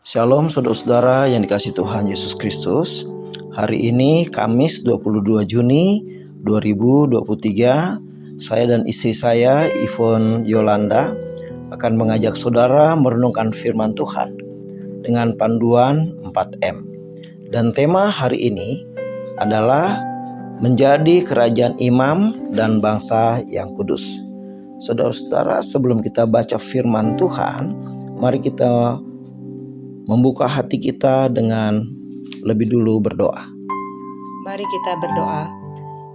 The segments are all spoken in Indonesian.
Shalom saudara-saudara yang dikasihi Tuhan Yesus Kristus. Hari ini Kamis 22 Juni 2023, saya dan istri saya Yvonne Yolanda akan mengajak saudara merenungkan firman Tuhan dengan panduan 4M. Dan tema hari ini adalah menjadi kerajaan imam dan bangsa yang kudus. Saudara-saudara, sebelum kita baca firman Tuhan, mari kita membuka hati kita dengan lebih dulu berdoa. Mari kita berdoa.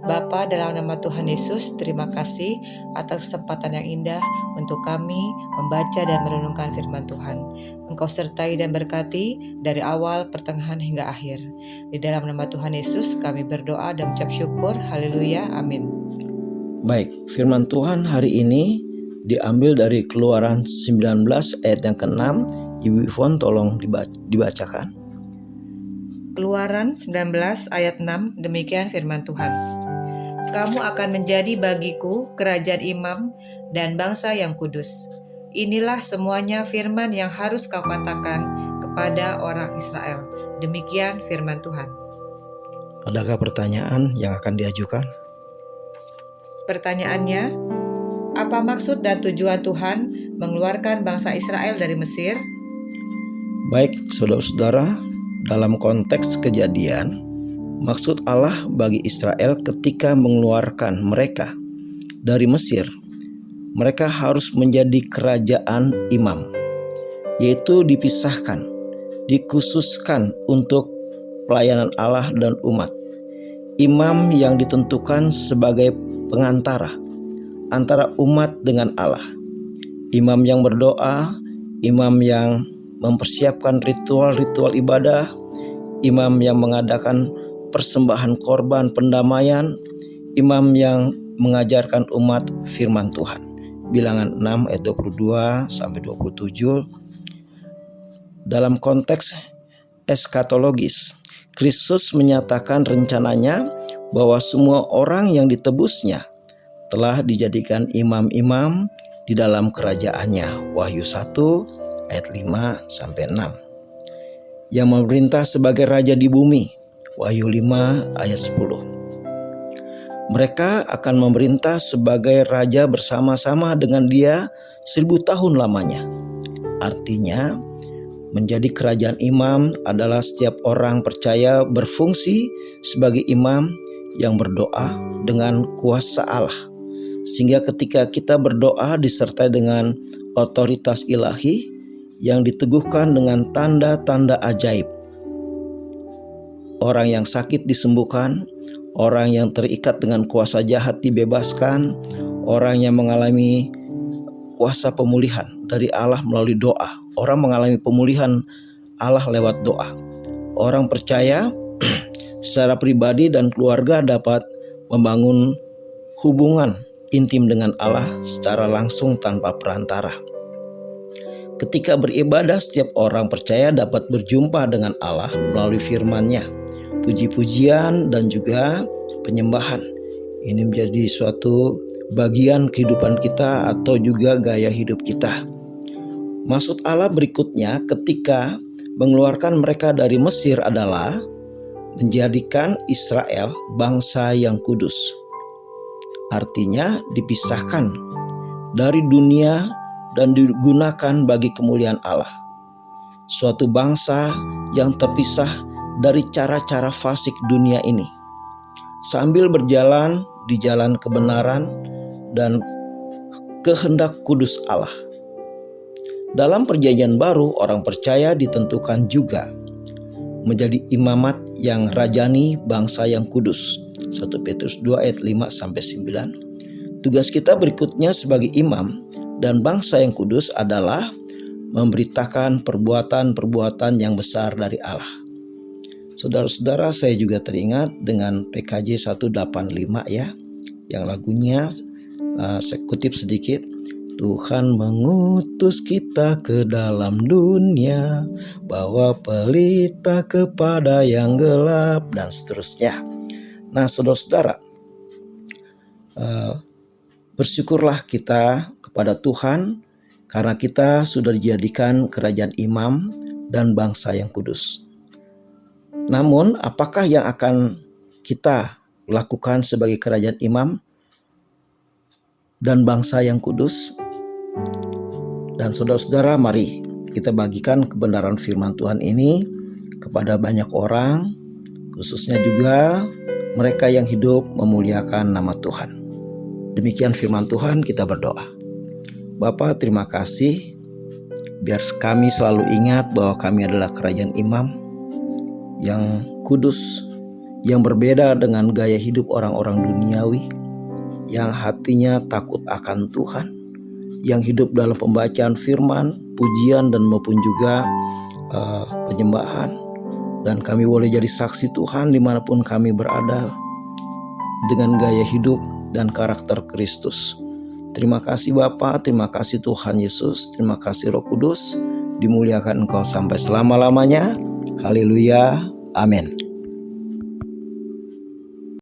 Bapa, dalam nama Tuhan Yesus, terima kasih atas kesempatan yang indah untuk kami membaca dan merenungkan firman Tuhan. Engkau sertai dan berkati dari awal, pertengahan hingga akhir. Di dalam nama Tuhan Yesus kami berdoa dan mengucap syukur. Haleluya, amin. Baik, firman Tuhan hari ini diambil dari Keluaran 19 ayat yang ke-6. Ibu Yvonne tolong dibacakan. Keluaran 19 ayat 6, demikian firman Tuhan. Kamu akan menjadi bagiku kerajaan imam dan bangsa yang kudus. Inilah semuanya firman yang harus kau katakan kepada orang Israel. Demikian firman Tuhan. Adakah pertanyaan yang akan diajukan? Pertanyaannya, apa maksud dan tujuan Tuhan mengeluarkan bangsa Israel dari Mesir? Baik, saudara-saudara, dalam konteks Kejadian, maksud Allah bagi Israel ketika mengeluarkan mereka dari Mesir, mereka harus menjadi kerajaan imam, yaitu dipisahkan, dikhususkan untuk pelayanan Allah dan umat. Imam yang ditentukan sebagai pengantara antara umat dengan Allah. Imam yang berdoa, imam yang mempersiapkan ritual-ritual ibadah, imam yang mengadakan persembahan korban pendamaian, imam yang mengajarkan umat firman Tuhan. Bilangan 6 ayat 22 sampai 27. Dalam konteks eskatologis, Kristus menyatakan rencananya bahwa semua orang yang ditebusnya telah dijadikan imam-imam di dalam kerajaannya. Wahyu 1 ayat 5 sampai 6. Yang memerintah sebagai raja di bumi. Wahyu 5 ayat 10. Mereka akan memerintah sebagai raja bersama-sama dengan dia 1000 tahun lamanya. Artinya, menjadi kerajaan imam adalah setiap orang percaya berfungsi sebagai imam yang berdoa dengan kuasa Allah. Sehingga ketika kita berdoa disertai dengan otoritas ilahi yang diteguhkan dengan tanda-tanda ajaib. Orang yang sakit disembuhkan, orang yang terikat dengan kuasa jahat dibebaskan, orang yang mengalami kuasa pemulihan dari Allah melalui doa. Orang mengalami pemulihan Allah lewat doa. Orang percaya secara pribadi dan keluarga dapat membangun hubungan intim dengan Allah secara langsung tanpa perantara. Ketika beribadah, setiap orang percaya dapat berjumpa dengan Allah melalui firman-Nya, puji-pujian dan juga penyembahan. Ini menjadi suatu bagian kehidupan kita atau juga gaya hidup kita. Maksud Allah berikutnya ketika mengeluarkan mereka dari Mesir adalah menjadikan Israel bangsa yang kudus. Artinya dipisahkan dari dunia dan digunakan bagi kemuliaan Allah. Suatu bangsa yang terpisah dari cara-cara fasik dunia ini, sambil berjalan di jalan kebenaran dan kehendak kudus Allah. Dalam perjanjian baru, orang percaya ditentukan juga menjadi imamat yang rajani bangsa yang kudus. 1 Petrus 2 ayat 5 sampai 9. Tugas kita berikutnya sebagai imam dan bangsa yang kudus adalah memberitakan perbuatan-perbuatan yang besar dari Allah. Saudara-saudara, saya juga teringat dengan PKJ 185 ya, yang lagunya saya kutip sedikit. Tuhan mengutus kita ke dalam dunia, bawa pelita kepada yang gelap, dan seterusnya. Nah, saudara-saudara, bersyukurlah kita kepada Tuhan karena kita sudah dijadikan kerajaan imam dan bangsa yang kudus. Namun, apakah yang akan kita lakukan sebagai kerajaan imam dan bangsa yang kudus? Dan saudara-saudara, mari kita bagikan kebenaran firman Tuhan ini kepada banyak orang, khususnya juga mereka yang hidup memuliakan nama Tuhan. Demikian firman Tuhan, kita berdoa. Bapa, terima kasih, biar kami selalu ingat bahwa kami adalah kerajaan imam yang kudus, yang berbeda dengan gaya hidup orang-orang duniawi, yang hatinya takut akan Tuhan, yang hidup dalam pembacaan firman, pujian, dan maupun juga penyembahan. Dan kami boleh jadi saksi Tuhan dimanapun kami berada dengan gaya hidup dan karakter Kristus. Terima kasih Bapa, terima kasih Tuhan Yesus, terima kasih Roh Kudus, dimuliakan Engkau sampai selama-lamanya. Haleluya, amin.